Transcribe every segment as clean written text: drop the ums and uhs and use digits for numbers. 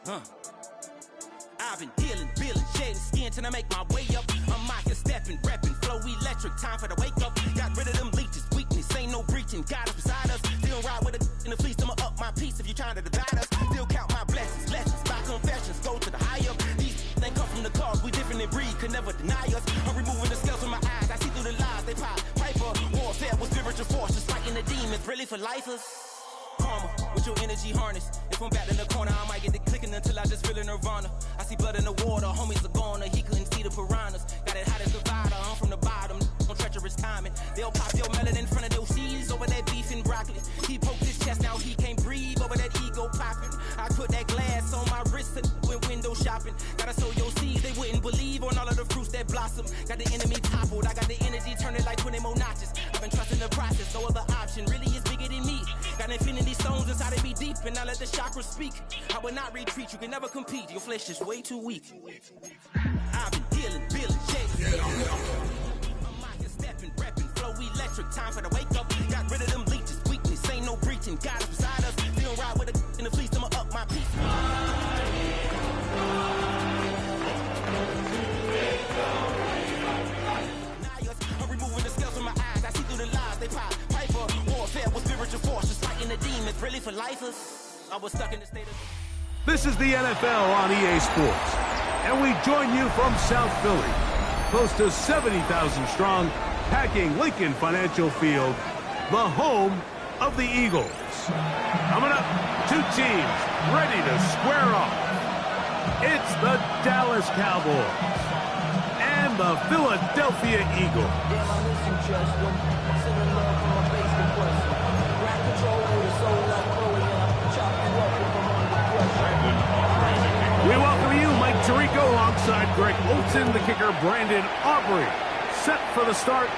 I've been dealing, feeling, shedding skin till I make my way up. I'm out here stepping, repping, flow electric, time for the wake up. Got rid of them leeches, weakness, ain't no breaching. God is beside us, still ride with a in the fleece. I'ma up my piece if you trying to divide us. Still count my blessings, lessons, my confessions, go to the higher. These they come from the cause, we different in breed, could never deny us. I'm removing the scales from my eyes, I see through the lies, they pop. Piper, warfare with spiritual force, just fighting the demons, really for lifers. Karma, with your energy harness. If I'm back in the corner, I might get the clicking until I just feel a nirvana. I see blood in the water, homies are gone, he couldn't see the piranhas. Got it hot as divider, I'm from the bottom, no treacherous timing. They'll pop your melon in front of those seeds over that beef and broccoli. He poked his chest, now he can't breathe over that ego popping. I put that glass on my wrist and went window shopping. Gotta sow your seeds, they wouldn't believe on all of the fruits that blossom. Got the enemy toppled, I got the energy turning like 20 more notches. I've been trusting the process, no other option really is bigger than me. Got infinity stones inside of me deep, and I let the chakras speak. I will not retreat, you can never compete, your flesh is way too weak. I've been dealing, feeling, shedding. I'm out here stepping, repping, flow electric, time for the wake up. Got rid of them leeches, weakness, ain't no breaching. God is beside us, still ride with a in the fleece, I'ma up my piece. I'm removing the scales from my eyes, I see through the lies, they pop. Piper, warfare with spiritual force, just fighting the demons, really for lifers. I was stuck in the state of... This is the NFL on EA Sports, and we join you from South Philly, close to 70,000 strong, packing Lincoln Financial Field, the home of the Eagles. Coming up, two teams ready to square off. It's the Dallas Cowboys and the Philadelphia Eagles. We welcome you, Mike Tirico, alongside Greg Olson, the kicker, Brandon Aubrey. Set for the start.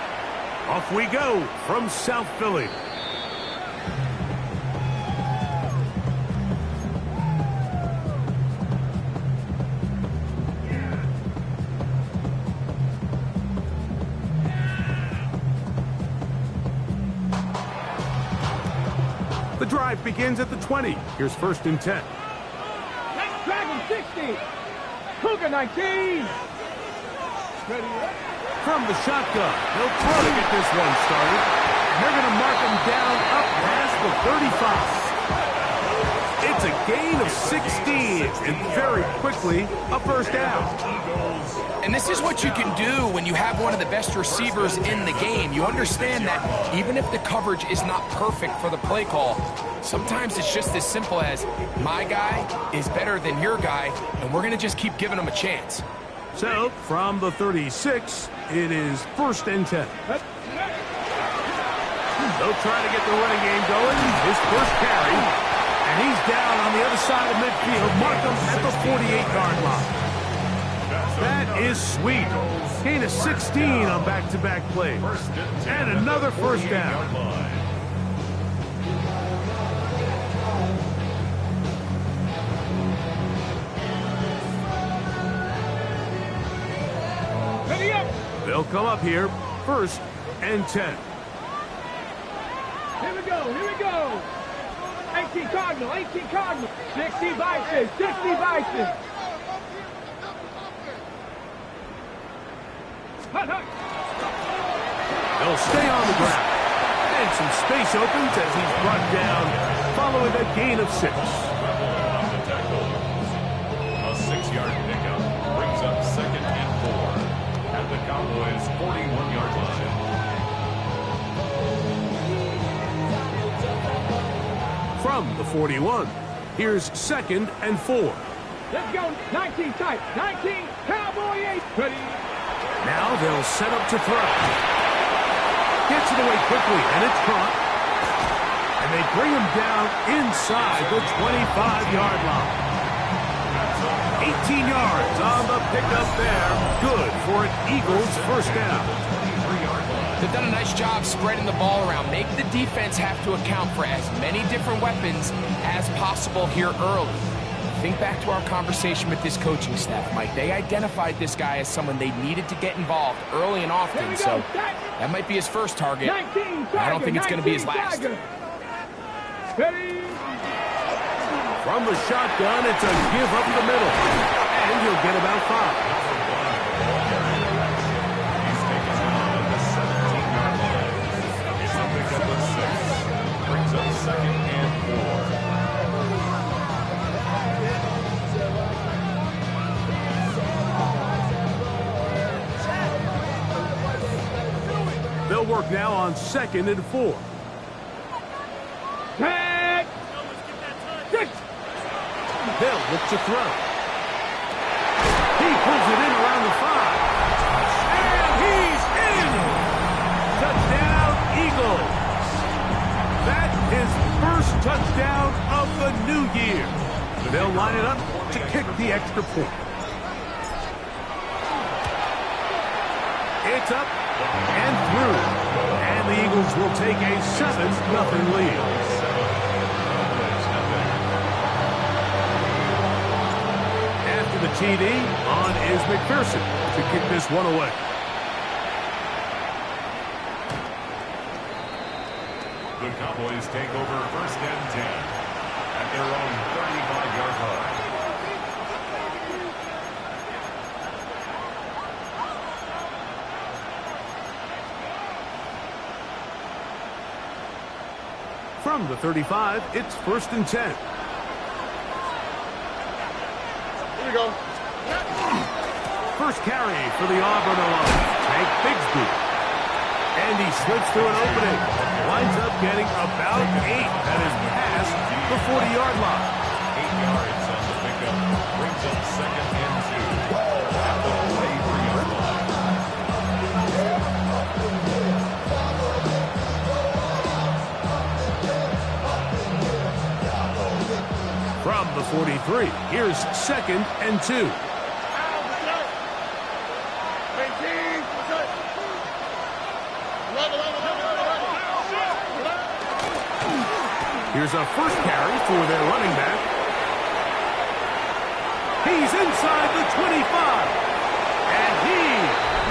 Off we go from South Philly. The drive begins at the 20. Here's 1st and 10. Dragon 60. Cougar 19. From the shotgun, they'll try to get this one started. They're going to mark him down up past the 35. It's a gain of 16, and very quickly, a first down. And this is what you can do when you have one of the best receivers in the game. You understand that even if the coverage is not perfect for the play call, sometimes it's just as simple as my guy is better than your guy, and we're going to just keep giving him a chance. So, from the 36, it is 1st and 10. They'll try to get the running game going. His first carry, and he's down on the other side of midfield. Markham at the 48-yard line. That is sweet. Gain of 16 on back-to-back plays. And another first down. They'll come up here, 1st and 10. Here we go. 18 Cardinal, 60 Bison, 60 Bison. They'll stay on the ground. And some space opens as he's brought down following a gain of 6. A 6-yard pickup brings up 2nd and 4 at the Cowboys' 41-yard line. From the 41, here's 2nd and 4. Let's go, 19 tight, 19, Cowboy 8. Ready. Now they'll set up to throw. Gets it away quickly, and it's caught. And they bring him down inside the 25-yard line. 18 yards on the pickup there. Good for an Eagles first down. They've done a nice job spreading the ball around. Make the defense have to account for as many different weapons as possible here early. Think back to our conversation with this coaching staff, Mike. They identified this guy as someone they needed to get involved early and often, so that might be his first target. I don't think it's going to be his last. From the shotgun, it's a give up the middle. And he'll get about 5. He's taken down at the 17-yard line. It's a pickup of 6. Brings up second and 4. They'll work now on 2nd and 4. Tag! They'll look to throw. He pulls it in around the 5. And he's in! Touchdown, Eagles! That's his first touchdown of the new year. They'll line it up to kick the extra point. It's up and through. And the Eagles will take a 7-0 lead. The TD on is McPherson to kick this one away. The Cowboys take over 1st and 10 at their own 35-yard line. From the 35, it's 1st and 10. Go. First carry for the Auburn alum, Tank Bigsby. And he slips through an opening. Winds up getting about 8 at his past the 40-yard line. 8 yards on the pickup. Brings up 2nd and 2 at the 43-yard line. From the 43, here's 2nd and 2. Here's a first carry for their running back. He's inside the 25. And he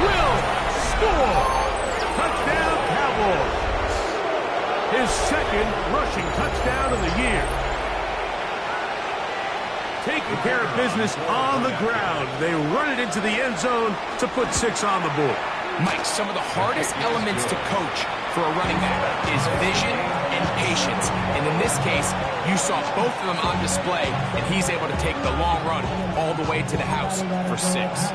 will score. Touchdown, Cowboys. His 2nd rushing touchdown of the year. Taking care of business on the ground. They run it into the end zone to put 6 on the board. Mike, some of the hardest elements to coach for a running back is vision and patience. And in this case, you saw both of them on display, and he's able to take the long run all the way to the house for 6.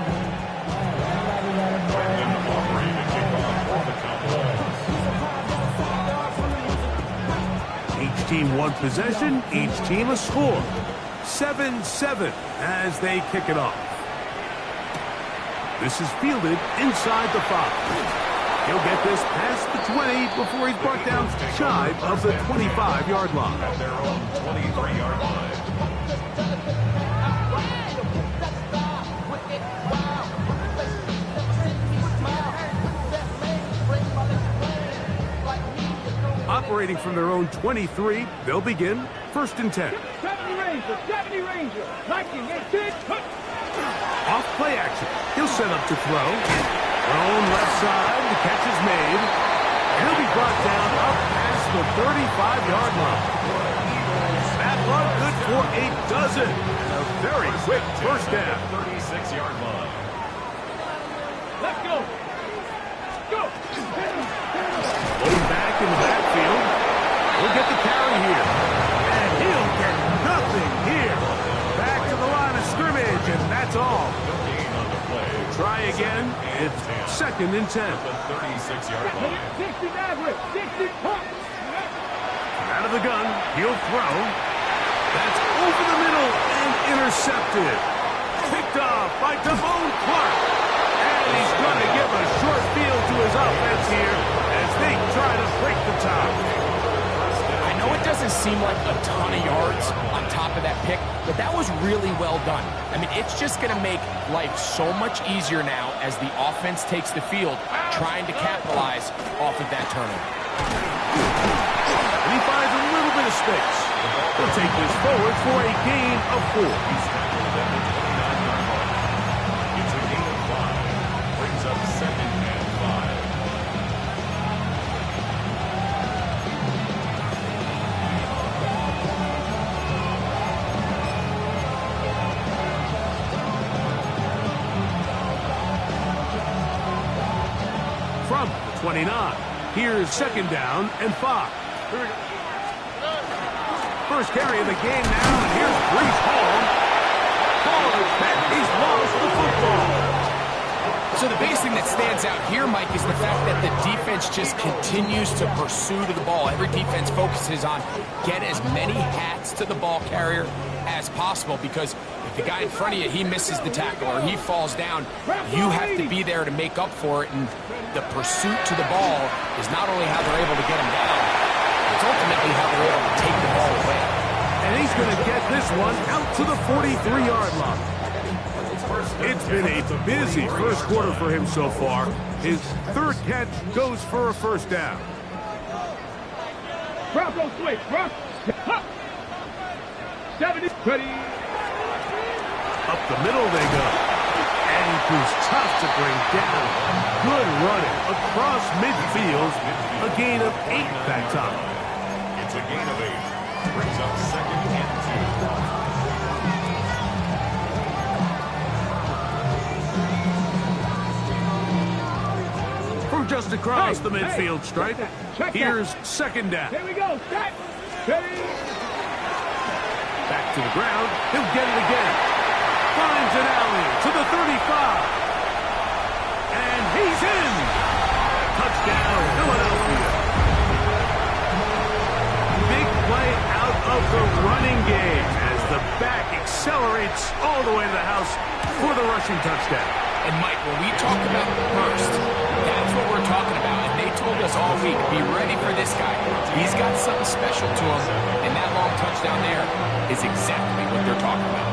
Each team one possession, each team a score. 7-7 as they kick it off. This is fielded inside the 5. He'll get this past the 20 before he's brought down shy of the 25-yard line. At their own 23-yard line. Operating from their own 23, they'll begin 1st and 10. 70 Ranger, liking it, big hook. Off play action. He'll set up to throw. Thrown left side. The catch is made. And he'll be brought down up past the 35-yard line. That run good for a dozen. A very quick first down. 36-yard line. Let's go. Go. Loading back in the backfield. He'll get the carry here. And he'll get nothing here. Back to the line of scrimmage, and that's all. Try again. It's 2nd and 10. The 36-yard line. 60 average, 60 points. Out of the gun, he'll throw. That's over the middle and intercepted. Picked off by Devon Clark. And he's going to give a short field to his offense here as they try to break the top. I know it doesn't seem like a ton of yards on top of that pick, but that was really well done. I mean, it's just going to make life so much easier now as the offense takes the field, trying to capitalize off of that turnover. And he finds a little bit of space. He'll take this forward for a gain of 4. He's tackled at the 29-yard line. It's a gain of 5. Brings up 2nd and 5. 29. Here's second down and 5. First carry of the game now, and here's Breece Hall. Hall is back. He's lost the football. So the biggest thing that stands out here, Mike, is the fact that the defense just continues to pursue to the ball. Every defense focuses on get as many hats to the ball carrier as possible, because if the guy in front of you, he misses the tackle or he falls down, you have to be there to make up for it. And the pursuit to the ball is not only how they're able to get him down, it's ultimately how they're able to take the ball away. And he's going to get this one out to the 43-yard line. It's been a busy first quarter for him so far. His third catch goes for a first down. Bronco switch. 70. Ready. Up the middle they go. And who's tough to bring down. Good running across midfield. A gain of 8 that time. It's a gain of 8. Brings up second and 2. From just across the midfield stripe, here's second down. Here we go. Set. Ready. Back to the ground. He'll get it again. Finds an alley to the 35. And he's in. Touchdown, Philadelphia. Big play out of the running game as the back accelerates all the way to the house for the rushing touchdown. And Mike, when we talk about burst, that's what we're talking about. And they told us all week, be ready for this guy. He's got something special to him. And that long touchdown there is exactly what they're talking about.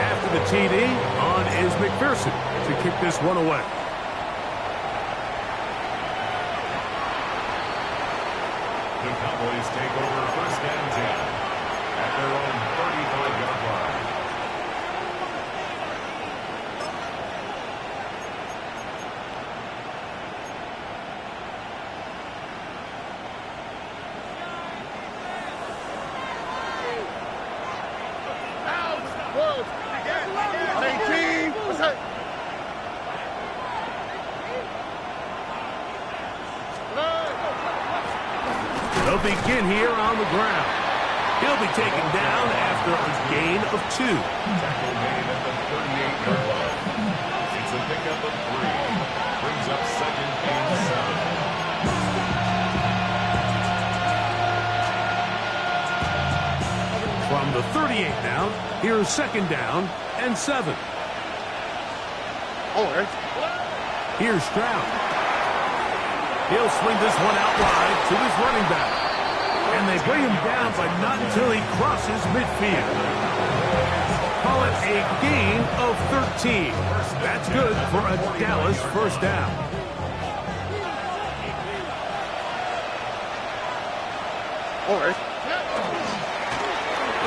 After the TD, on is McPherson to kick this one away. The Cowboys take over first and 10 at their own 35-yard line. They'll begin here on the ground. He'll be taken down after a gain of 2. Tackle made at the 38-yard line. It's a pickup of 3. Brings up second and 7. From the 38 now, here's second down and 7. Here's Stroud. He'll swing this one out wide to his running back. And they bring him down, but not until he crosses midfield. Call it a gain of 13. That's good for a Dallas first down.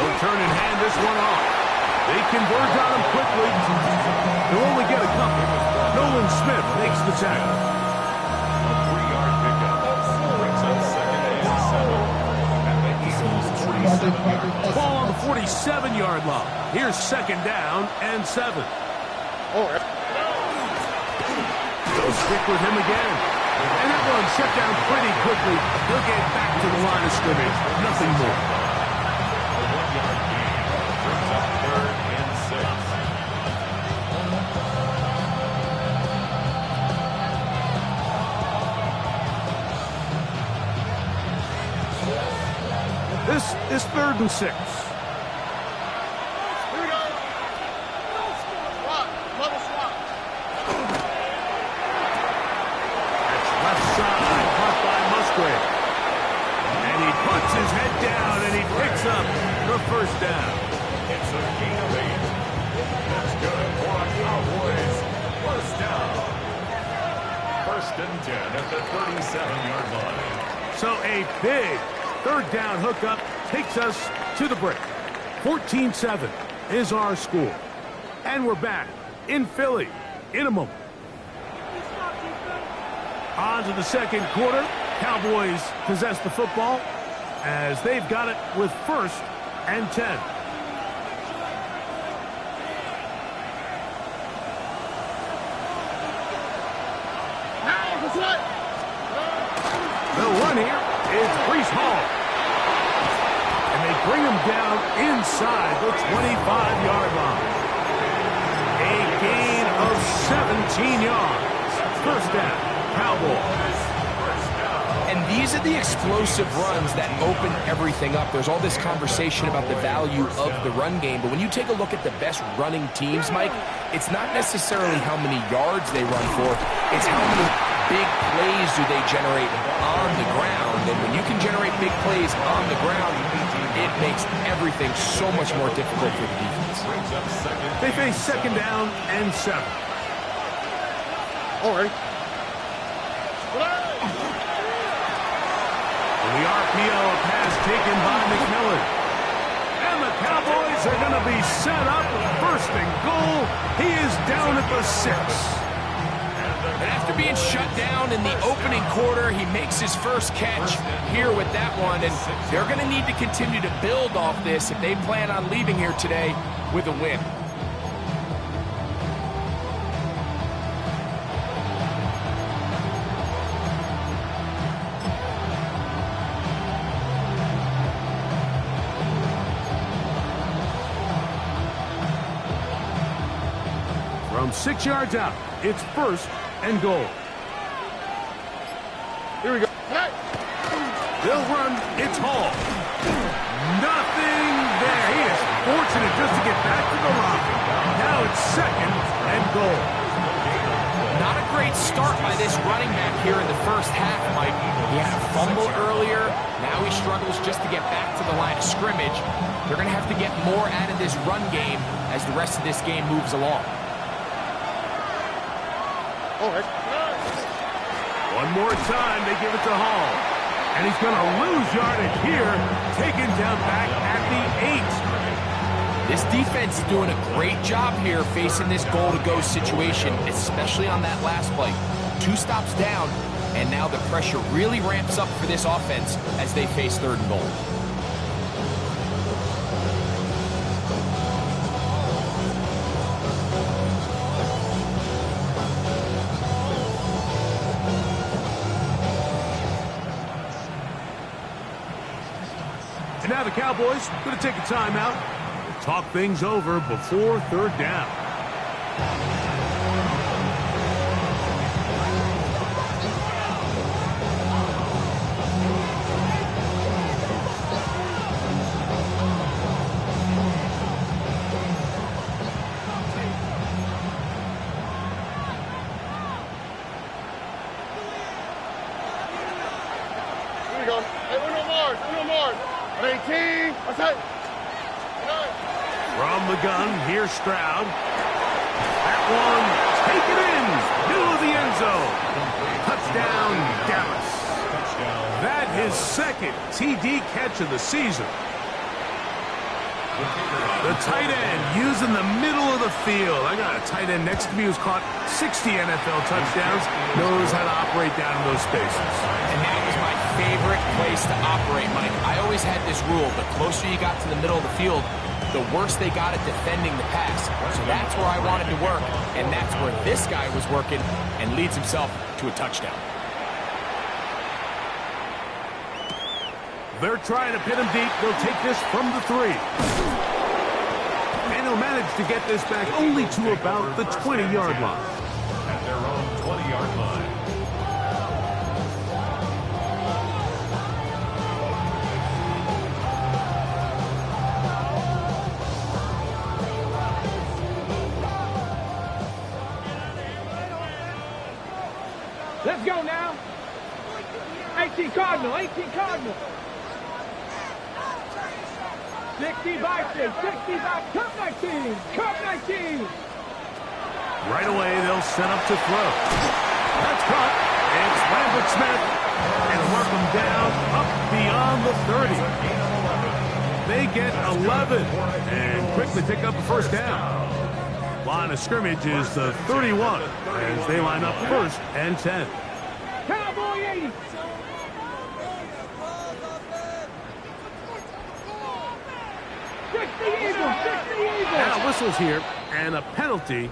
They'll turn and hand this one off. They converge on him quickly. They'll only get a couple. Nolan Smith makes the tackle. A 3-yard pickup. Brings up second and 7. At the Eagles' 47-yard line. Ball on the 47-yard line. Here's second down and 7. They'll stick with him again. And that one shut down pretty quickly. He'll get back to the line of scrimmage. Nothing more. A 1-yard gain. Brings up third and 6. This is 3rd and 6. His head down, and he picks up the first down. It's a gain of 8. That's good for a Cowboys first down. 1st and 10 at the 37-yard line. So a big 3rd down hookup takes us to the break. 14-7 is our score. And we're back in Philly in a moment. On to the second quarter. Cowboys possess the football as they've got it with 1st and 10. Now, Hall. And they bring him down inside the 25-yard line. A gain of 17 yards. First down, Cowboys. And these are the explosive runs that open everything up. There's all this conversation about the value of the run game, but when you take a look at the best running teams, Mike, it's not necessarily how many yards they run for, it's how many big plays do they generate on the ground. And when you can generate big plays on the ground, it makes everything so much more difficult for the defense. They face second down and 7. All right. The RPO, a pass taken by McMillan. And the Cowboys are going to be set up. First and goal. He is down at the 6. And after being shut down in the opening quarter, he makes his first catch here with that one. And they're going to need to continue to build off this if they plan on leaving here today with a win. From 6 yards out, it's first and goal. Here we go. They'll run. It's Hall. Nothing there. He is fortunate just to get back to the line. Now it's second and goal. Not a great start by this running back here in the first half, Mike. He had a fumble earlier. Now he struggles just to get back to the line of scrimmage. They're going to have to get more out of this run game as the rest of this game moves along. One more time, they give it to Hall. And he's going to lose yardage here, taken down back at the 8. This defense is doing a great job here facing this goal-to-go situation, especially on that last play. 2 stops down, and now the pressure really ramps up for this offense as they face third and goal. And now the Cowboys going to take a timeout and talk things over before third down. Here we go. Hey, Uno more. 18. That's it. From the gun, here's Stroud. That one, taken in, middle of the end zone. Touchdown, Dallas. That his second TD catch of the season. The tight end using the middle of the field. I got a tight end next to me who's caught 60 NFL touchdowns, knows how to operate down in those spaces. And that was my favorite place to operate, Mike. I always had this rule: the closer you got to the middle of the field, the worse they got at defending the pass. So that's where I wanted to work, and that's where this guy was working and leads himself to a touchdown. They're trying to pin him deep. They'll take this from the 3. And he'll manage to get this back only to about the 20-yard line. At their own 20-yard line. Let's go now. 18 Cardinal. 60 Vikings. 60 Vikings. Cup 19. Cup 19. Right away, they'll set up to throw. That's caught. It's Lambert Smith. And work them down up beyond the 30. They get 11 and quickly pick up the first down. Line of scrimmage is the 31 as they line up first and 10. Cowboy 80. Now whistles here and a penalty.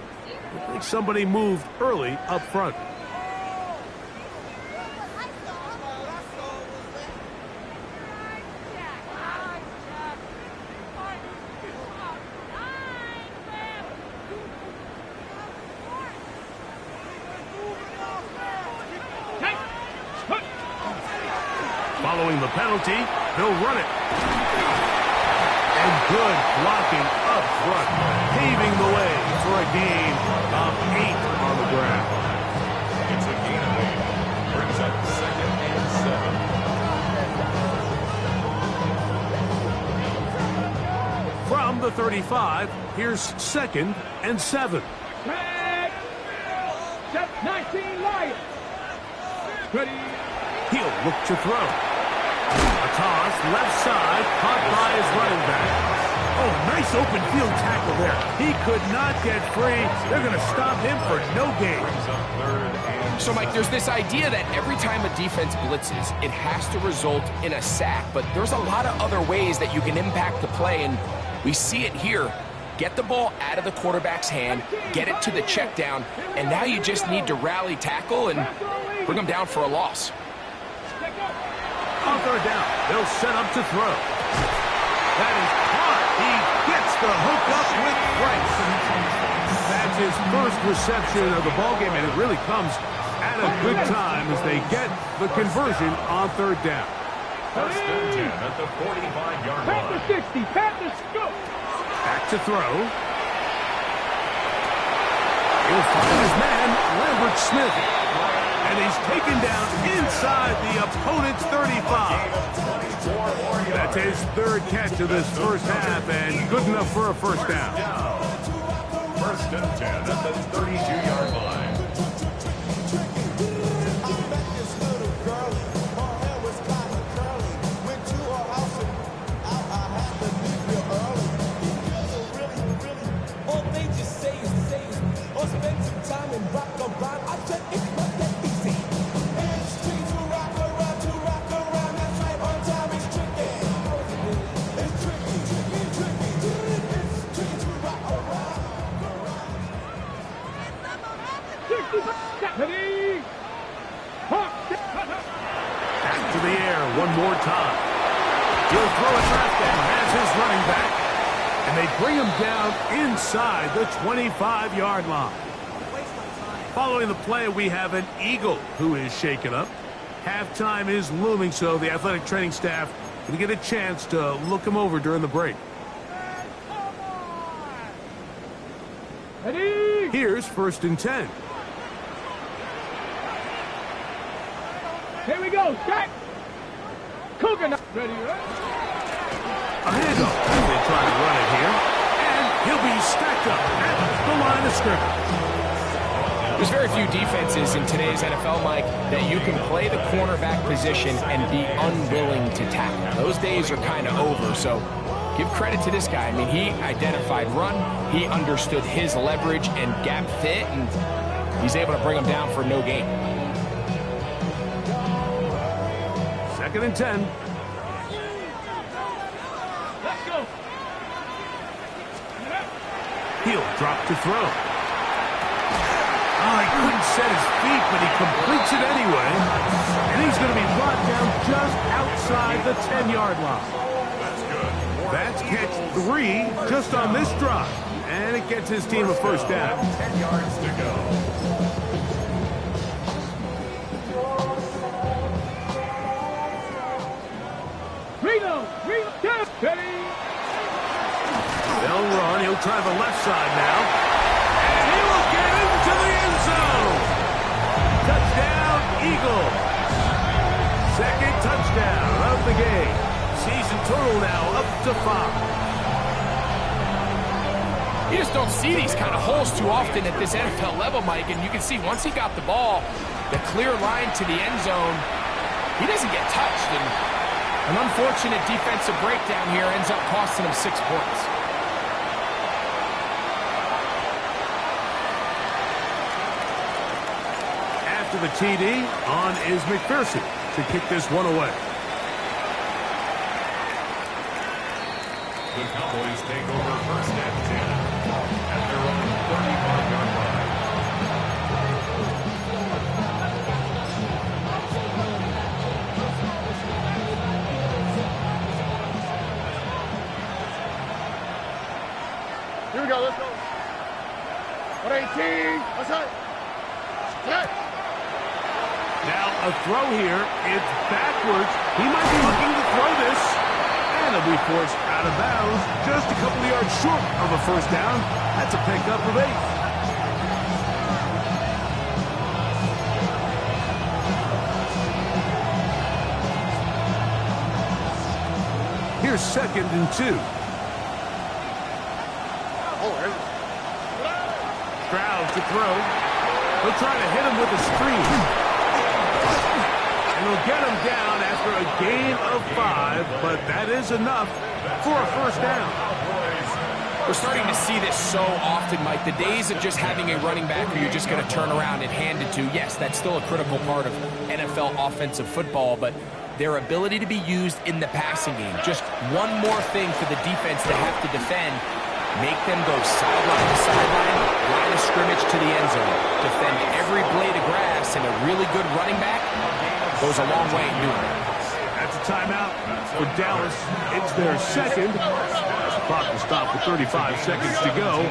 I think somebody moved early up front. the penalty. They'll run it. And good blocking up front, paving the way for a gain of 8 on the ground. It's a gain of 8. Brings up 2nd and 7. From the 35, here's 2nd and 7. Tag. Set 19 Lions. Ready. He'll look to throw. A toss, left side, caught by his running back. Oh, nice open field tackle there. He could not get free. They're going to stop him for no gain. Brings up 3rd and So, Mike, there's this idea that every time a defense blitzes, it has to result in a sack. But there's a lot of other ways that you can impact the play, and we see it here. Get the ball out of the quarterback's hand, get it to the check down, and now you just need to rally tackle and bring them down for a loss. On 3rd down, they'll set up to throw. That is caught. He gets the hook up with Price. That's his first reception of the ballgame, and it really comes at a good time as they get the conversion on 3rd down. 1st and 10 at the 45-yard Pat the line. 60. Pat the scoop. Back to throw. He'll find his man, Lambert Smith. And he's taken down inside the opponent's 35. That's his 3rd catch of this first half, and good enough for a first down. 1st and 10 at the 32-yard line. Ready. Back to the air one more time. He'll throw it left and has his running back. And they bring him down inside the 25-yard line. Following the play, we have an Eagle who is shaken up. Halftime is looming, so the athletic training staff will get a chance to look him over during the break. Ready. Here's 1st and 10. Here we go. Stack. Cougar. Ready. A handoff as they try to run it here. And he'll be stacked up at the line of scrimmage. There's very few defenses in today's NFL, Mike, that you can play the cornerback position and be unwilling to tackle. Those days are kind of over, so give credit to this guy. I mean, he identified run, he understood his leverage and gap fit, and he's able to bring him down for no gain. 2nd and 10. Let's go. He'll drop to throw. Oh, he couldn't set his feet, but he completes it anyway. And he's going to be brought down just outside the 10-yard line. That's catch 3 just on this drive. And it gets his team a first down. 10 yards to go. Reload. Ready. They'll run. He'll try the left side now. And he will get into the end zone. Touchdown, Eagles. 2nd touchdown of the game. Season total now up to 5. You just don't see these kind of holes too often at this NFL level, Mike, and you can see once he got the ball, the clear line to the end zone, he doesn't get touched, and an unfortunate defensive breakdown here ends up costing him 6 points. After the TD, on is McPherson to kick this one away. The Cowboys take over 1st and 10 at their own 35-yard line. Here we go. Let's go. 118. Let's hit. Now a throw here. It's backwards. He might be looking to throw this. And it'll be forced out of bounds. Just a couple of yards short of a first down. That's a pickup of 8. Here's 2nd and 2. Stroud to throw. He'll try to hit him with a screen. And he'll get him down after a gain of 5, but that is enough for a first down. We're starting to see this so often, Mike. The days of just having a running back who you're just going to turn around and hand it to, yes, that's still a critical part of NFL offensive football, but their ability to be used in the passing game, just one more thing for the defense to have to defend. Make them go sideline to sideline, line of scrimmage to the end zone. Defend every blade of grass, and a really good running back goes a long way in doing it. That's a timeout for Dallas. It's their 2nd. The clock will stop with 35 seconds to go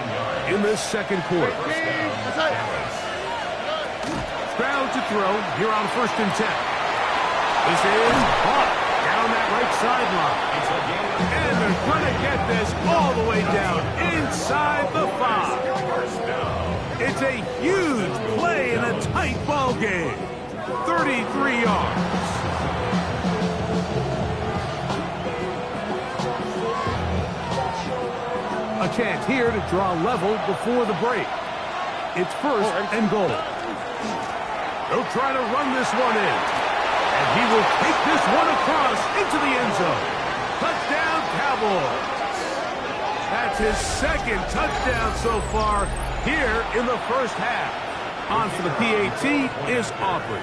in this 2nd quarter. Stroud to throw here on 1st and 10. This is caught down that right sideline. And they're going to get this all the way down inside the 5. It's a huge play in a tight ball game. 33 yards. A chance here to draw level before the break. It's 1st and goal. They'll try to run this one in. And he will take this one across into the end zone. Touchdown, Cowboys. That's his 2nd touchdown so far here in the first half. On for the PAT is Aubrey.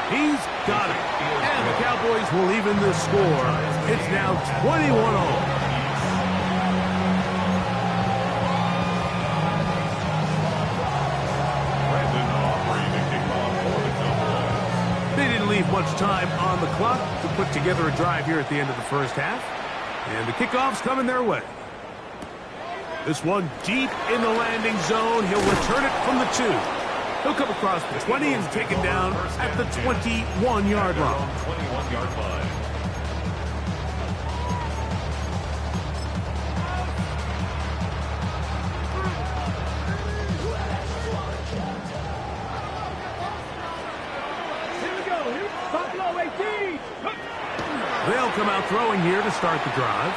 He's got it. And the Cowboys will even the score. It's now 21-all. Leave much time on the clock to put together a drive here at the end of the first half. And the kickoff's coming their way. This one deep in the landing zone. He'll return it from the 2. He'll come across the 20 and taken down at the 21-yard line. 21-yard line. They'll come out throwing here to start the drive.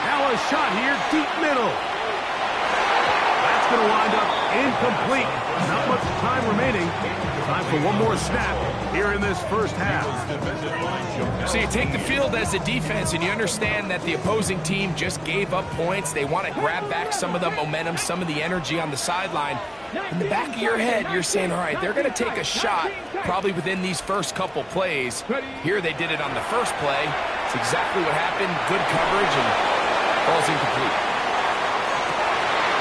Now a shot here, deep middle. That's going to wind up incomplete. Not much time remaining. Time for one more snap here in this first half. So you take the field as a defense, and you understand that the opposing team just gave up points. They want to grab back some of the momentum, some of the energy on the sideline. In the back of your head, you're saying, all right, they're going to take a shot probably within these first couple plays. Here they did it on the first play. It's exactly what happened. Good coverage, and ball's incomplete.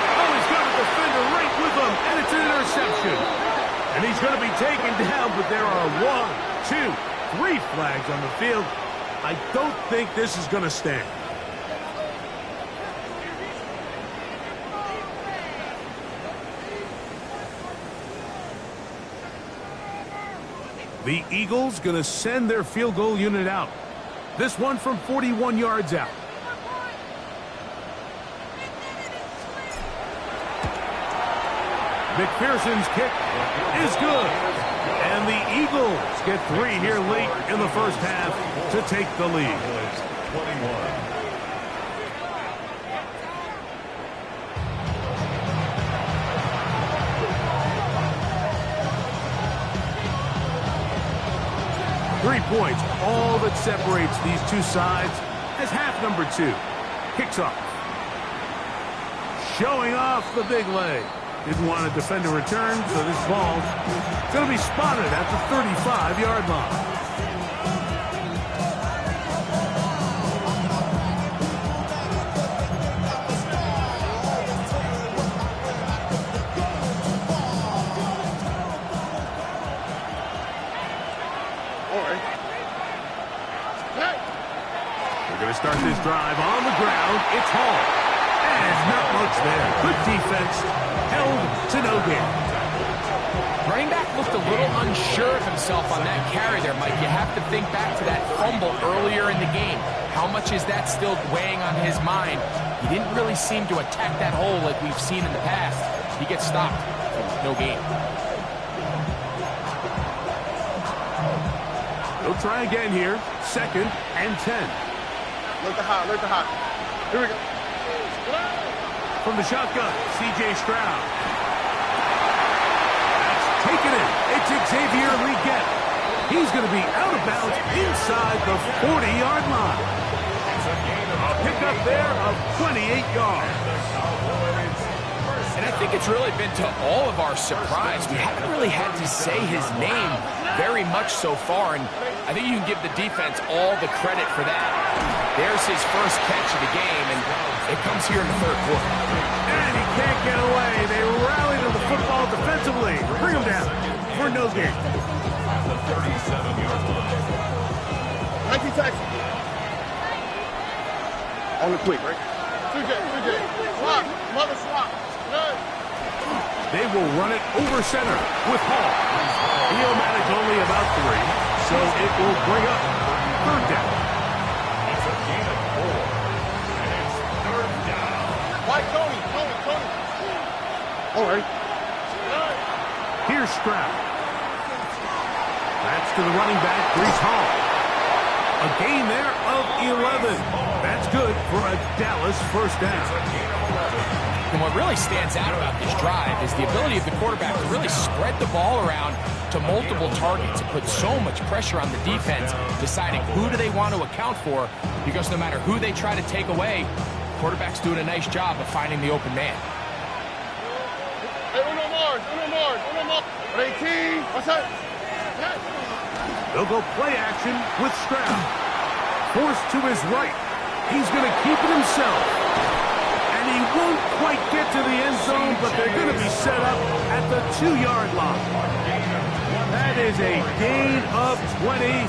Oh, he's got a defender right with him, and it's an interception. And he's going to be taken down, but there are 1, 2, 3 flags on the field. I don't think this is going to stand. The Eagles going to send their field goal unit out. This one from 41 yards out. McPherson's kick is good. And the Eagles get 3 here late in the first half to take the lead. 21. 3 points, all that separates these two sides as half number 2 kicks off. Showing off the big leg. Didn't want to defend a return, so this ball's going to be spotted at the 35-yard line. Start this drive on the ground. It's Hall. And And not much there. Good defense. Held to no gain. Running back looked a little unsure of himself on that carry there, Mike. You have to think back to that fumble earlier in the game. How much is that still weighing on his mind? He didn't really seem to attack that hole like we've seen in the past. He gets stopped. No gain. They'll try again here. 2nd and 10. Look the hot, look the hot. Here we go. From the shotgun, C.J. Stroud. That's taken in. It's Xavier Legette. He's going to be out of bounds inside the 40-yard line. A pickup there of 28 yards. And I think it's really been to all of our surprise. We haven't really had to say his name very much so far, and I think you can give the defense all the credit for that. There's his first catch of the game, and it comes here in the 3rd quarter. And he can't get away. They rally to the football defensively. Bring him down for no gain. The 37-yard line. 19 tackles. On the quick, right? 2J. Swap. Mother swap. Good. They will run it over center with Hall. He'll manage only about 3, so it will bring up 3rd down. It's a gain of 4. And it's 3rd down. White Tony. All right. Here's Stroud. That's to the running back, Breece Hall. A gain there of 11. That's good for a Dallas 1st down. And what really stands out about this drive is the ability of the quarterback to really spread the ball around to multiple targets and put so much pressure on the defense, deciding who do they want to account for, because no matter who they try to take away, the quarterback's doing a nice job of finding the open man. Hey, uno more. 18. What's up? They'll go play action with Stroud. Forced to his right. He's going to keep it himself. And he won't quite get to the end zone, but they're going to be set up at the 2-yard line. That is a gain of 20.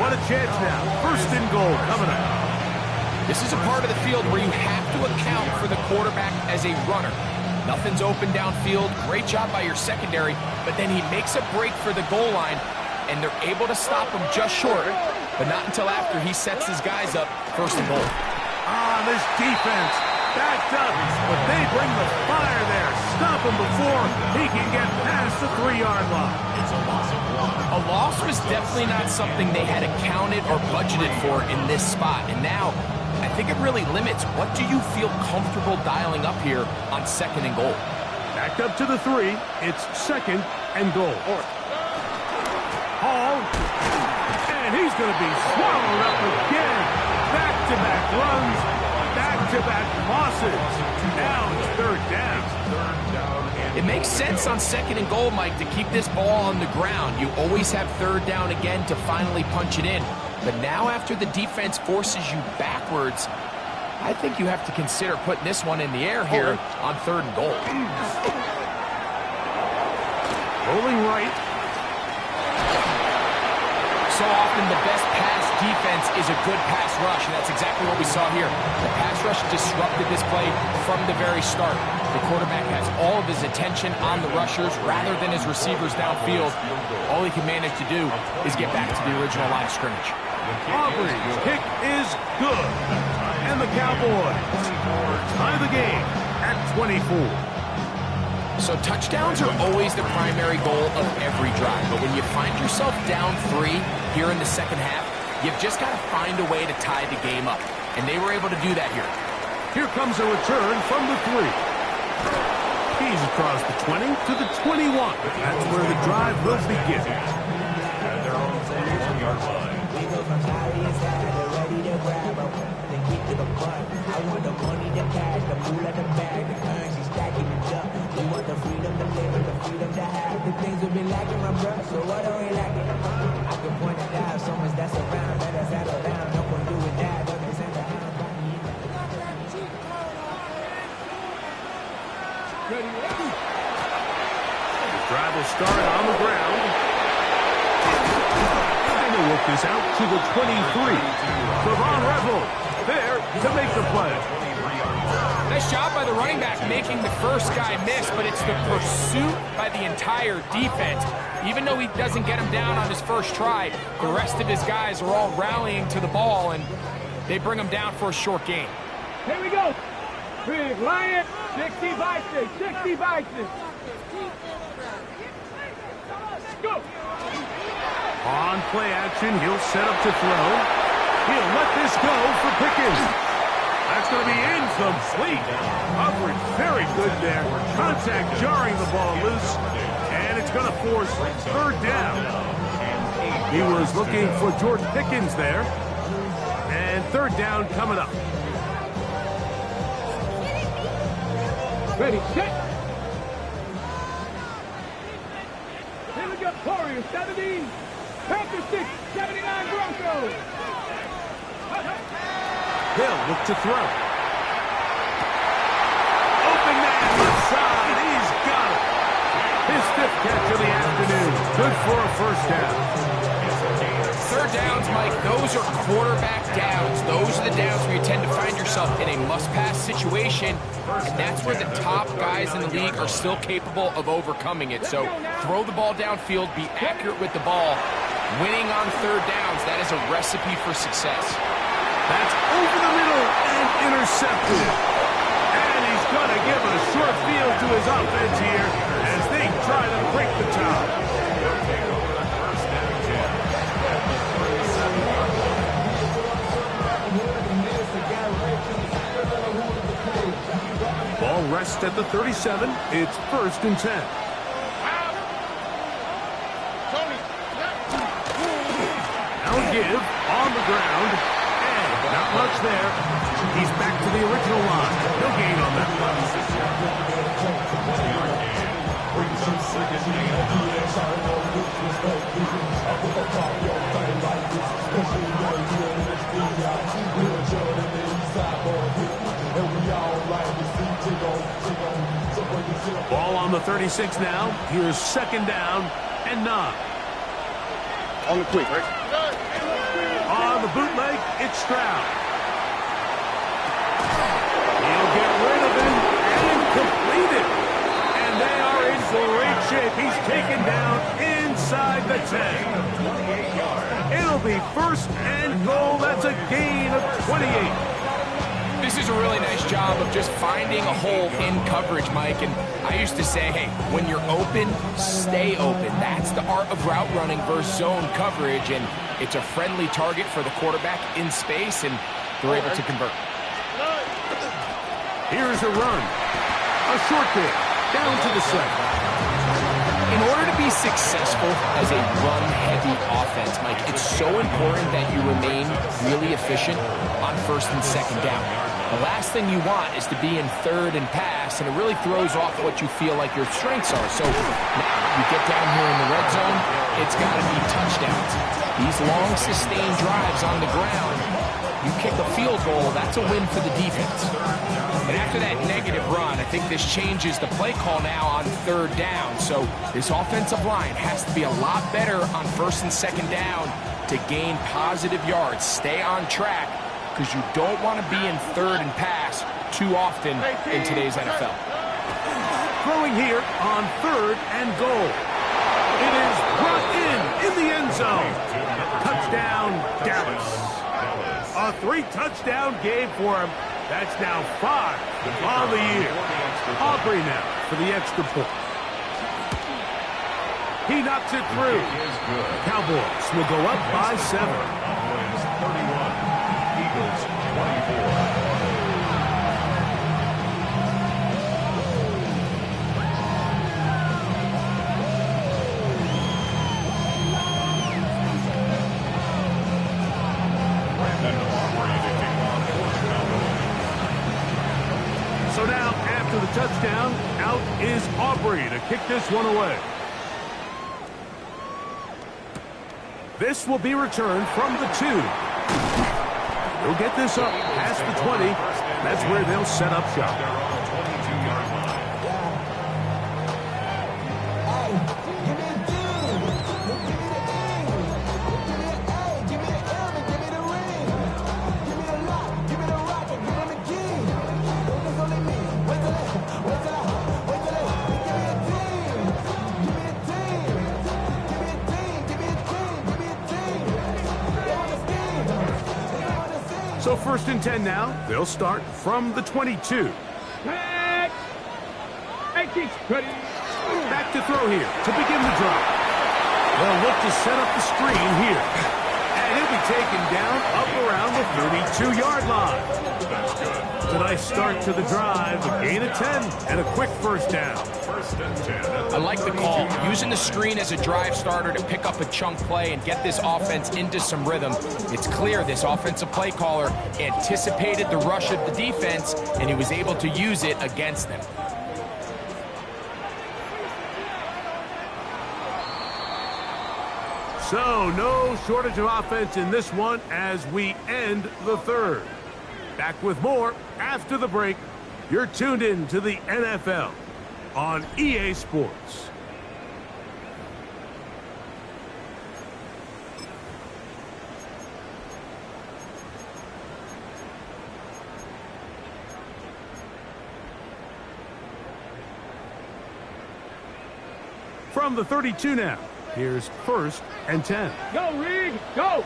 What a chance now. 1st and goal coming up. This is a part of the field where you have to account for the quarterback as a runner. Nothing's open downfield. Great job by your secondary, but then he makes a break for the goal line, and they're able to stop him just short, but not until after he sets his guys up 1st and goal. This defense backed up, but they bring the fire there. Stop him before he can get past the 3-yard line. It's a loss of 1. A loss was definitely not something they had accounted or budgeted for in this spot, and now I think it really limits what do you feel comfortable dialing up here on 2nd and goal. Backed up to the 3. It's 2nd and goal. Hall, and he's going to be swallowed up again. Back-to-back runs, back-to-back losses. Now it's 3rd down. It makes sense on 2nd and goal, Mike, to keep this ball on the ground. You always have 3rd down again to finally punch it in. But now after the defense forces you backwards, I think you have to consider putting this one in the air here on 3rd and goal. Rolling right. So often the best pass defense is a good pass rush, and that's exactly what we saw here. The pass rush disrupted this play from the very start. The quarterback has all of his attention on the rushers rather than his receivers downfield. All he can manage to do is get back to the original line of scrimmage. Aubrey's kick is good. And the Cowboys tie the game at 24. So touchdowns are always the primary goal of every drive. But when you find yourself down 3 here in the 2nd half, you've just got to find a way to tie the game up. And they were able to do that here. Here comes a return from the 3. He's across the 20 to the 21. That's where the drive will begin. At their own 41-yard line. Drive will start on the ground. And they'll work this out to the 23. Savon Revel there to make the play. Nice job by the running back making the first guy miss, but it's the pursuit by the entire defense. Even though he doesn't get him down on his first try, the rest of his guys are all rallying to the ball, and they bring him down for a short gain. Here we go. Big Lion, 60 by 6, 60 by 6. Go. On play action, he'll set up to throw. He'll let this go for Pickens. That's going to be incomplete. Coverage very good there. Contact jarring the ball loose. And it's going to force third down. He was looking for George Pickens there. And third down coming up. Ready, set. Here we go. Warriors 70, Panthers 6, 79 Broncos. Hill look to throw. Open man left side. He's got it. His fifth catch of the afternoon. Good for a first down. Third downs, Mike, those are quarterback downs. Those are the downs where you tend to find yourself in a must-pass situation, and that's where the top guys in the league are still capable of overcoming it. So throw the ball downfield, be accurate with the ball. Winning on third downs, that is a recipe for success. That's over the middle and intercepted. And he's going to give a short field to his offense here as they try to break the top. Ball rests at the 37. It's 1st and 10. Now give on the ground. Not much there. He's back to the original line. No gain on that one. Ball on the 36 now. Here's 2nd down and 9. On the quick, right? On the bootleg, it's Stroud. He'll get rid of him and complete it. And they are in great shape. He's taken down inside the 10. It'll be 1st and goal. That's a gain of 28. This is a really nice job of just finding a hole in coverage, Mike. And I used to say, hey, when you're open, stay open. That's the art of route running versus zone coverage. And it's a friendly target for the quarterback in space, and they're able to convert. Here's a run. A short bit. Down to the 7. In order to be successful as a run-heavy offense, Mike, it's so important that you remain really efficient on 1st and 2nd down. The last thing you want is to be in 3rd and pass, and it really throws off what you feel like your strengths are. So now you get down here in the red zone, it's got to be touchdowns. These long, sustained drives on the ground, you kick a field goal, that's a win for the defense. And after that negative run, I think this changes the play call now on 3rd down. So this offensive line has to be a lot better on 1st and 2nd down to gain positive yards. Stay on track, because you don't want to be in 3rd and pass too often in today's NFL. Throwing here on 3rd and goal. It is brought in the end zone. Touchdown, Dallas. A 3-touchdown game for him. That's now 5 on the year. Aubrey now for the extra point. He knocks it through. Cowboys will go up by 7. 31, Eagles 24. So now, after the touchdown, out is Aubrey to kick this one away. This will be returned from the 2. He'll get this up past the 20. That's where they'll set up shop. So 1st and 10 now. They'll start from the 22. Back. 18. Ready. Back to throw here to begin the drive. They'll look to set up the screen here. And he'll be taken down up around the 32-yard line. That's good. It's a nice start to the drive, a gain of 10, and a quick 1st down. 1st and 10 at the I like the call. Using the screen as a drive starter to pick up a chunk play and get this offense into some rhythm. It's clear this offensive play caller anticipated the rush of the defense, and he was able to use it against them. So, no shortage of offense in this one as we end the 3rd. Back with more after the break. You're tuned in to the NFL on EA Sports. From the 32 now, here's 1st and 10. Go, Reed. Go.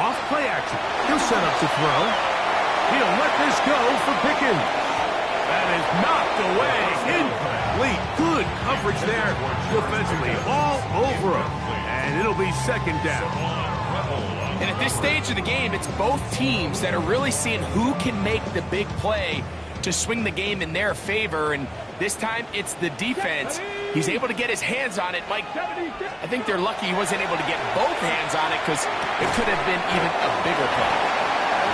Off play action. He'll set up to throw. He'll let this go for Pickens. That is knocked away. Incomplete. Good coverage there defensively. All over him. And it'll be 2nd down. And at this stage of the game, it's both teams that are really seeing who can make the big play to swing the game in their favor. And this time, it's the defense. He's able to get his hands on it. Mike, I think they're lucky he wasn't able to get both hands on it because it could have been even a bigger play.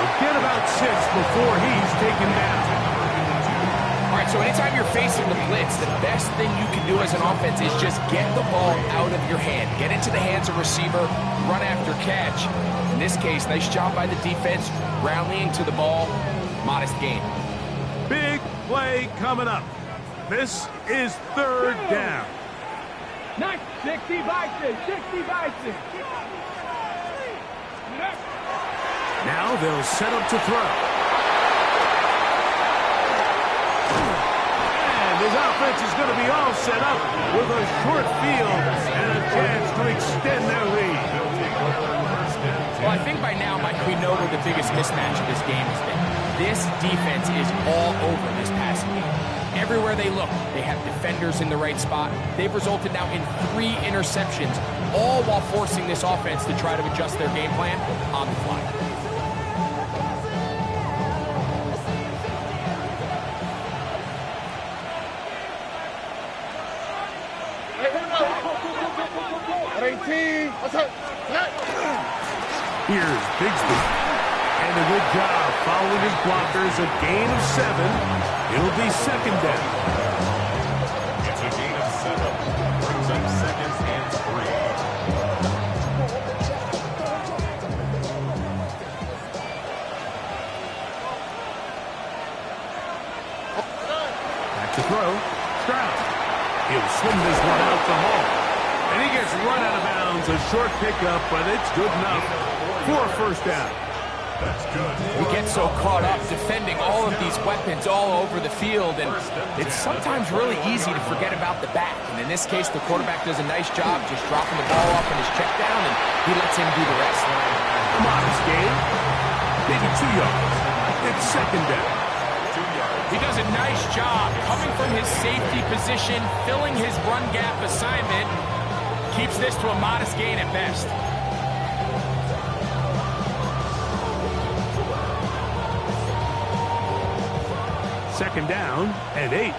We'll get about 6 before he's taken down. All right, so anytime you're facing the blitz, the best thing you can do as an offense is just get the ball out of your hand. Get into the hands of receiver, run after catch. In this case, nice job by the defense, rallying to the ball, modest gain. Big play coming up. This is 3rd down. Nice. 60 Bison. 60 Bison. Now they'll set up to throw. And his offense is going to be all set up with a short field and a chance to extend their lead. Well, I think by now, Mike, we know where the biggest mismatch of this game has been. This defense is all over this passing game. Everywhere they look, they have defenders in the right spot. They've resulted now in 3 interceptions, all while forcing this offense to try to adjust their game plan on the fly. Here's Bigsby. And a good job following his blockers. A gain of 7. It'll be 2nd down. It's a gain of 7. Brings up 2nd and 3. Back to throw. Stroud. He'll swing this one out to Hall. And he gets run out of bounds. A short pickup, but it's good enough for a 1st down. That's good. We get so caught up defending all of these weapons all over the field, and it's sometimes really easy to forget about the back. And in this case, the quarterback does a nice job just dropping the ball off in his check down, and he lets him do the rest. A modest gain. Maybe 2 yards. It's 2nd down. He does a nice job coming from his safety position, filling his run gap assignment, keeps this to a modest gain at best. 2nd down and 8.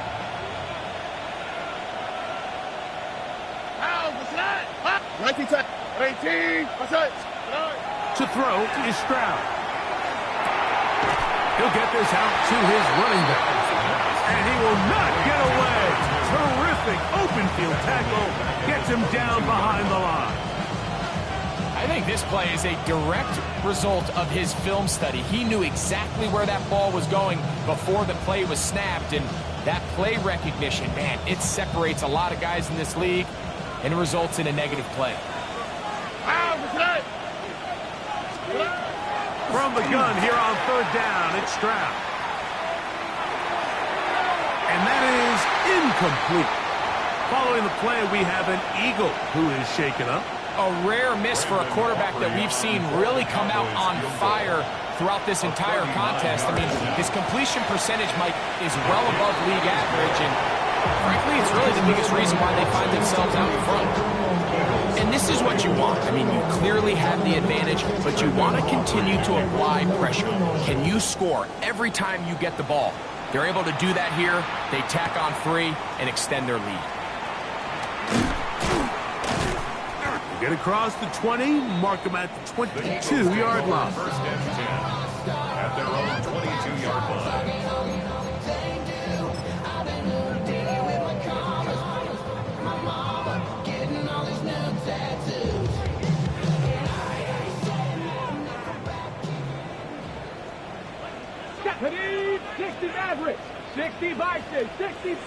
To throw is Stroud. He'll get this out to his running back. And he will not get away. Terrific open field tackle. Gets him down behind the line. I think this play is a direct result of his film study. He knew exactly where that ball was going before the play was snapped, and that play recognition, man, it separates a lot of guys in this league and results in a negative play. From the gun here on 3rd down, it's Stroud. And that is incomplete. Following the play, we have an Eagle who is shaken up. a rare miss for a quarterback that we've seen really come out on fire throughout this entire contest. I mean, his completion percentage, Mike, is well above league average, and frankly, it's really the biggest reason why they find themselves out in front. And this is what you want. I mean, you clearly have the advantage, but you want to continue to apply pressure. Can you score every time you get the ball? They're able to do that here. They tack on 3 and extend their lead. Get across the 20, mark them at the 22-yard line. First and 10 at their own 22-yard line. Stephanie, 60 average, 60 Vikings, 60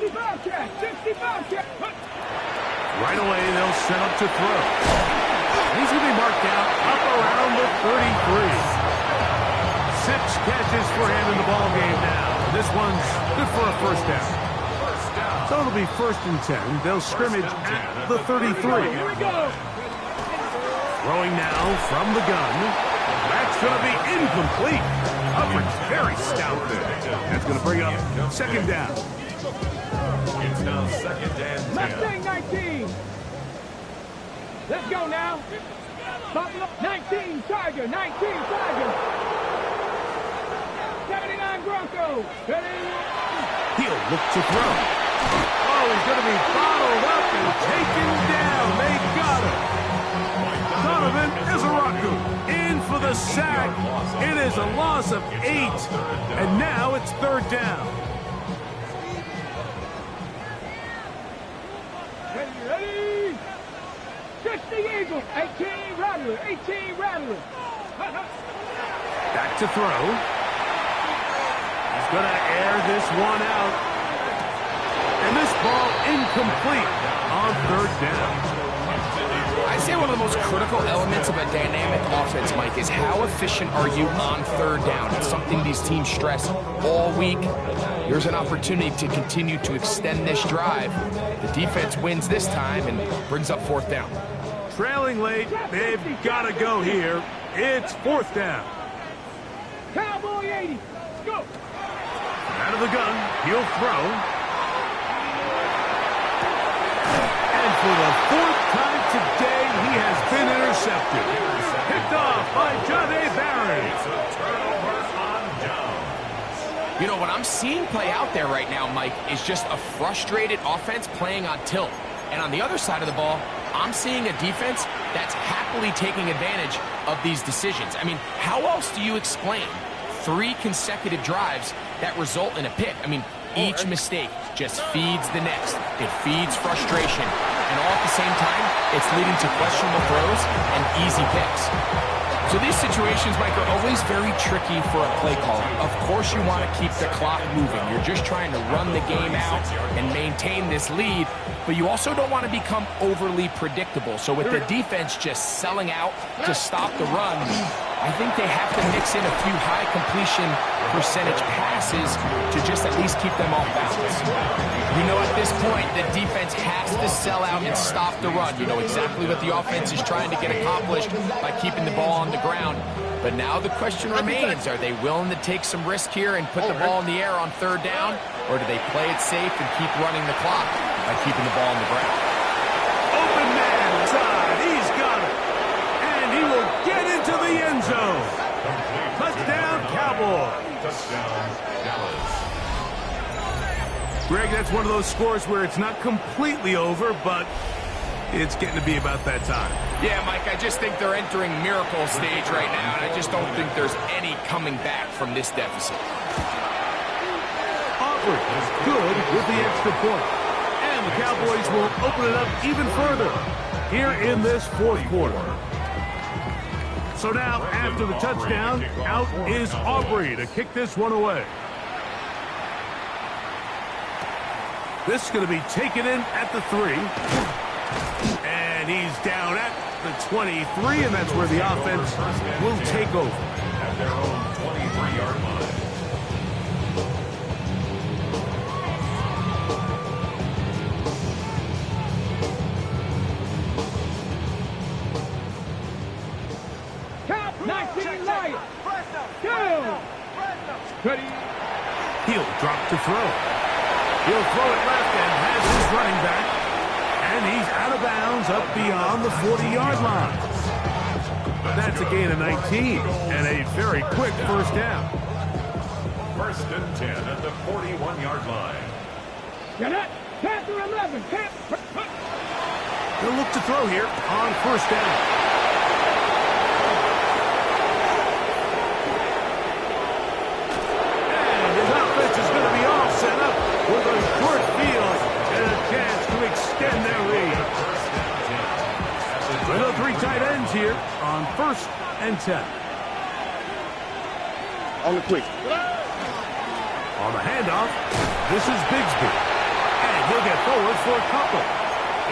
Bobcats, 60 Bobcats. Right away, they'll set up to throw. He's going to be marked out up around the 33. 6 catches for him in the ball game now. This one's good for a first down. So it'll be 1st and 10. They'll scrimmage at the 33. Here we go. Throwing now from the gun. That's going to be incomplete. Coverage very stout there. That's going to bring up 2nd down. It's now 2nd and 10. Mustang 19. Let's go now. 19 Tiger, 19 Tiger. 79 Bronco. He'll look to throw. Oh, he's going to be bottled up and taken down. They got him. Donovan Izaraku in for the sack. It is a loss of 8. And now it's 3rd down. Ready? 60 Eagles, 18 Rattler, 18 Rattler. Back to throw. He's going to air this one out. And this ball incomplete on 3rd down. I'd say one of the most critical elements of a dynamic offense, Mike, is how efficient are you on 3rd down? It's something these teams stress all week. Here's an opportunity to continue to extend this drive. The defense wins this time and brings up 4th down. Trailing late, they've got to go here. It's 4th down. Cowboy 80, go. Out of the gun, he'll throw. And for the 4th time today, he has been intercepted. Picked off by Jahdae Barron. It's a turnover on downs. You know, what I'm seeing play out there right now, Mike, is just a frustrated offense playing on tilt. And on the other side of the ball, I'm seeing a defense that's happily taking advantage of these decisions. I mean, how else do you explain 3 consecutive drives that result in a pick? I mean, each mistake just feeds the next. It feeds frustration. And all at the same time, it's leading to questionable throws and easy picks. So these situations, Mike, are always very tricky for a play caller. Of course you want to keep the clock moving. You're just trying to run the game out and maintain this lead, but you also don't want to become overly predictable. So with the defense just selling out to stop the run, I think they have to mix in a few high completion percentage passes to just at least keep them off balance. You know, at this point, the defense has to sell out and stop the run. You know exactly what the offense is trying to get accomplished by keeping the ball on the ground. But now the question remains, are they willing to take some risk here and put the ball in the air on 3rd down? Or do they play it safe and keep running the clock by keeping the ball on the ground? Open man inside. He's got it. And he will get into the end zone. Touchdown, Cowboys. Touchdown, Dallas. Greg, that's one of those scores where it's not completely over, but it's getting to be about that time. Yeah, Mike, I just think they're entering miracle stage right now, and I just don't think there's any coming back from this deficit. Aubrey is good with the extra point. And the Cowboys will open it up even further here in this 4th quarter. So now, after the touchdown, out is Aubrey to kick this one away. This is going to be taken in at the 3. And he's down at the 23, and that's where the offense will take over. At their own 23-yard line. 19 Lions. 2. Ready. He'll drop to throw. He'll throw it left and has his running back. And he's out of bounds up beyond the 40-yard line. That's a gain of 19 and a very quick first down. First and 10 at the 41-yard line. Get it. Panther 11. He'll look to throw here on first down. And his offense is going to be all set up with a short field and a chance to extend their lead. I know 3 tight ends here on first and 10. On the quick. On the handoff, this is Bigsby. And he'll get forward for a couple.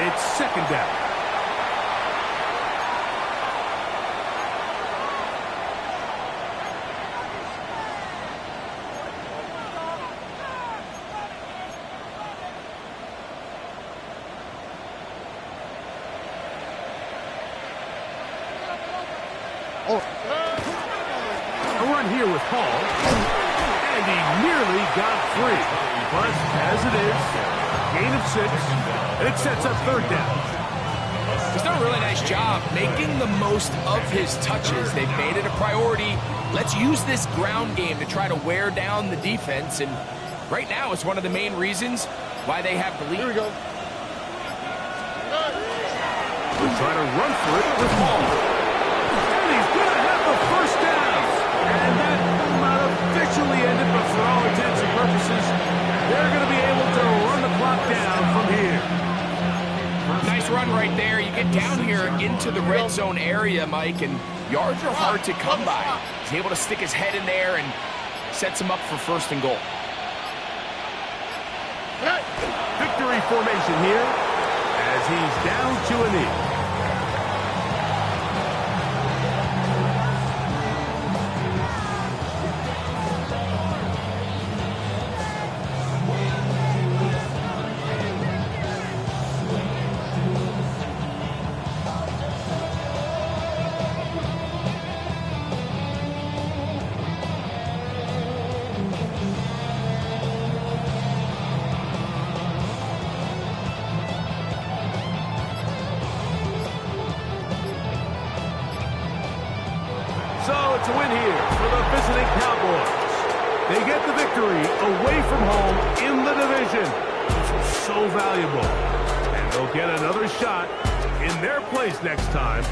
It's second down. A run here with Hall. And he nearly got free. But as it is, gain of 6. And it sets up third down. He's done a really nice job making the most of his touches. They've made it a priority. Let's use this ground game to try to wear down the defense. And right now it's one of the main reasons why they have the lead. Here we go. We'll try to run for it with Hall. And he's going to have the first down. And that will not officially end it, but for all intents and purposes, they're going to be able to run the clock down from here. Nice run right there. You get down here into the red zone area, Mike, and yards are hard to come by. He's able to stick his head in there and sets him up for first and goal. Victory formation here as he's down to a knee. So it's a win here for the visiting Cowboys. They get the victory away from home in the division. This is so valuable. And they'll get another shot in their place next time,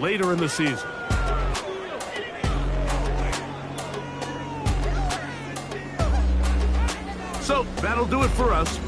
later in the season. So that'll do it for us.